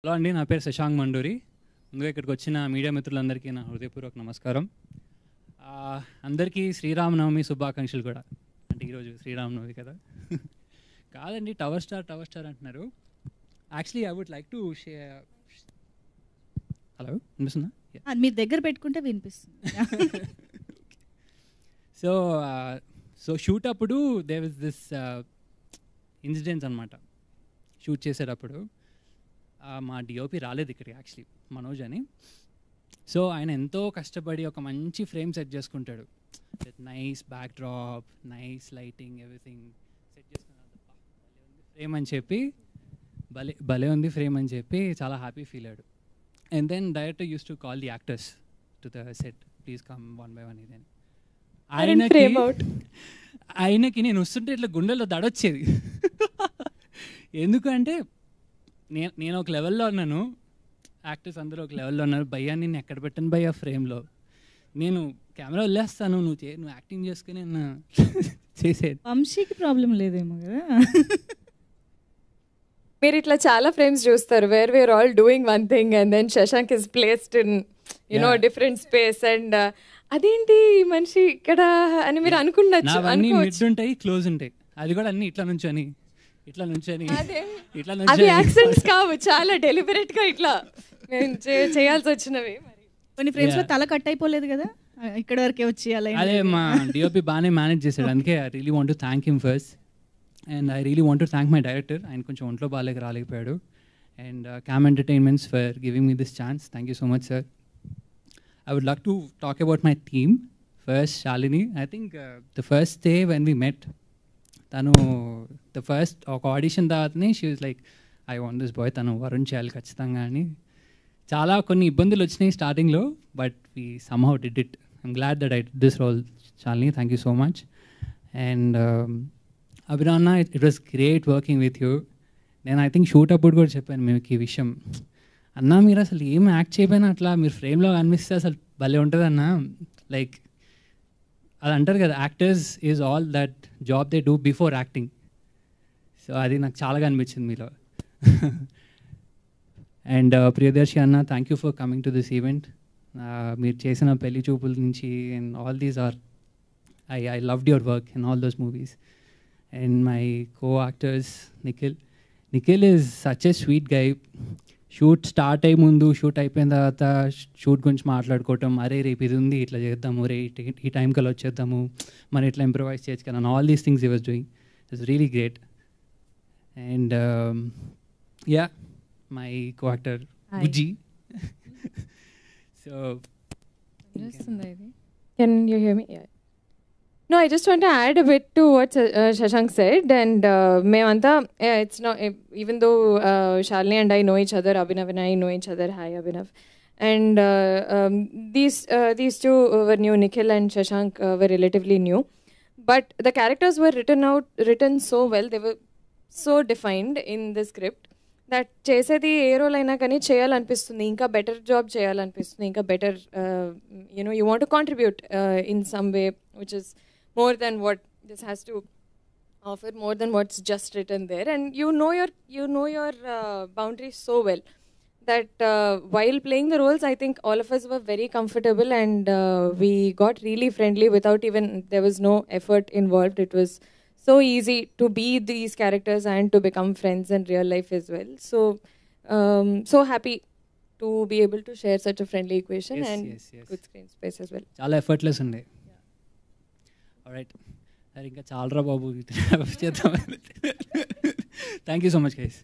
Hello అండి, నా పేరు శశాంక్ మండూరి. ముందుగా ఇక్కడికి వచ్చిన మీడియా మిత్రులందరికీ నా హృదయపూర్వక నమస్కారం. అందరికీ శ్రీరామనవమి శుభాకాంక్షలు కూడా. అంటే ఈరోజు శ్రీరామనవమి కదా. కాదండి, టవర్ స్టార్ అంటున్నారు. Actually I would like to share. Hello, వినిపిస్తుందా? మీరు దగ్గర పెట్టుకుంటే వినిపిస్తుంది. సో షూట్ అప్పుడు దేర్ వాజ్ దిస్ ఇన్సిడెంట్స్ అనమాట. షూట్ చేసేటప్పుడు మా డిఓపి రాలేదు ఇక్కడికి, యాక్చువల్లీ మనోజ్ అని. సో ఆయన ఎంతో కష్టపడి ఒక మంచి ఫ్రేమ్ సెట్ చేసుకుంటాడు, with nice backdrop, nice lighting, everything set చేసుకున్నాడు. ఫ్రేమ్ అని చెప్పి భలే ఉంది ఫ్రేమ్ అని చెప్పి చాలా హ్యాపీ ఫీల్ అయ్యాడు. And then director use to call the actors to the set, please come one by one. ఇదని ఆయనకి నేను వస్తుంటే ఇట్లా గుండెల్లో దడొచ్చేది. ఎందుకంటే నేను ఒక లెవెల్లో ఉన్నాను, యాక్టర్స్ అందరూ ఒక లెవెల్లో ఉన్నారు. భయ్యా నేను ఎక్కడ పెట్టాను భయ్యా ఫ్రేమ్లో, నేను కెమెరా వదిలేస్తాను, నువ్వు యాక్టింగ్ చేసుకుని చేసేది. వంశీకి ప్రాబ్లం లేదేమో కదా. మీరు ఇట్లా చాలా ఫ్రేమ్స్ చూస్తారు where we're all doing one thing and then Shashank is placed in you know different space and అదేంటి మనిషి ఇక్కడ అని మీరు అనుకున్నచ్చు. అన్ని మిడ్ ఉంటాయి, క్లోజ్ ఉంటాయి, అది కూడా అన్ని ఇట్లా నుంచొని అది యాక్సెంట్స్ కావు, చాలా డెలిబరేట్ గా ఇట్లా చేయాల్సి వచ్చినవి. కొన్ని ఫ్రేమ్స్ లో తల కట్ అయిపోలేదు కదా, ఇక్కడ వరకే వచ్చి అలా. అదే మా డిఓపి బాగానే మేనేజ్ చేశాడు. అందుకే I really want to thank him first. And I really want to thank my director. ఆయన కొంచెం ఒంట్లో రాలేకపోయాడు. And Cam Entertainments for giving me this chance. Thank you so much sir. I would like to talk about my team. First, Shalini. I think the first day when we met, the first audition తర్వాతనే she was like, I want this boy, తను వరుణ్ చేయాలి ఖచ్చితంగా అని. చాలా కొన్ని ఇబ్బందులు వచ్చినాయి స్టార్టింగ్లో, but we somehow did it. I'm glad that I did this role, Shalini. Thank you so much. And Abhinanna, it was great working with you. నేను ఐ థింక్ షూట్ అప్పుడు కూడా చెప్పాను మీకు ఈ విషయం. అన్నా మీరు అసలు ఏం యాక్ట్ చేయకపోయినా అట్లా మీరు ఫ్రేమ్లో కనిపిస్తే అసలు భలే ఉంటుంది అన్న. లైక్ అది అంటారు కదా, actors is all that job they do before acting. So అది నాకు చాలా అనిపించింది మీలో. అండ్ ప్రియదర్శి అన్న, thank you for coming to this event. మీరు చేసిన పెళ్లి చూపుల నుంచి and all these are I loved your work in all those movies. And my co actors Nikhil is such a sweet guy. Shoot start అయ్యే ముందు, shoot అయిపోయిన తర్వాత shoot గురించి మాట్లాడుకోవటం, అరే రేపు ఇది ఉంది ఇట్లా చేద్దాము, రే ఈ టైం కల్లా వచ్చేద్దాము, మనం ఇట్లా ఇంప్రూవైజ్ చేయొచ్చు కదా, all these things he was doing. It's really great. And yeah, my co actor Bujji. So can you hear me? Yeah. No, I just want to add a bit to what Shashank said. And Mevanta, it's not, even though Shalini and I know each other, Abhinav and I know each other. Hi, Abhinav. And these two were new. Nikhil and Shashank were relatively new. But the characters were written so well. They were so defined in the script that చేసేది ఏ role అయినా కానీ చేయాలనిపిస్తుంది, ఇంకా better job చేయాలనిపిస్తుంది, ఇంకా better you want to contribute in some way, which is more than what this has to offer, more than what's just written there. And you know your boundaries so well that while playing the roles, I think all of us were very comfortable and we got really friendly without even, there was no effort involved. It was so easy to be these characters and to become friends in real life as well. So so happy to be able to share such a friendly equation and good screen space as well. చాలా effortless ఉండే. Alright, సరే ఇంకా చాలరా బాబు చేద్దాం. Thank you so much guys.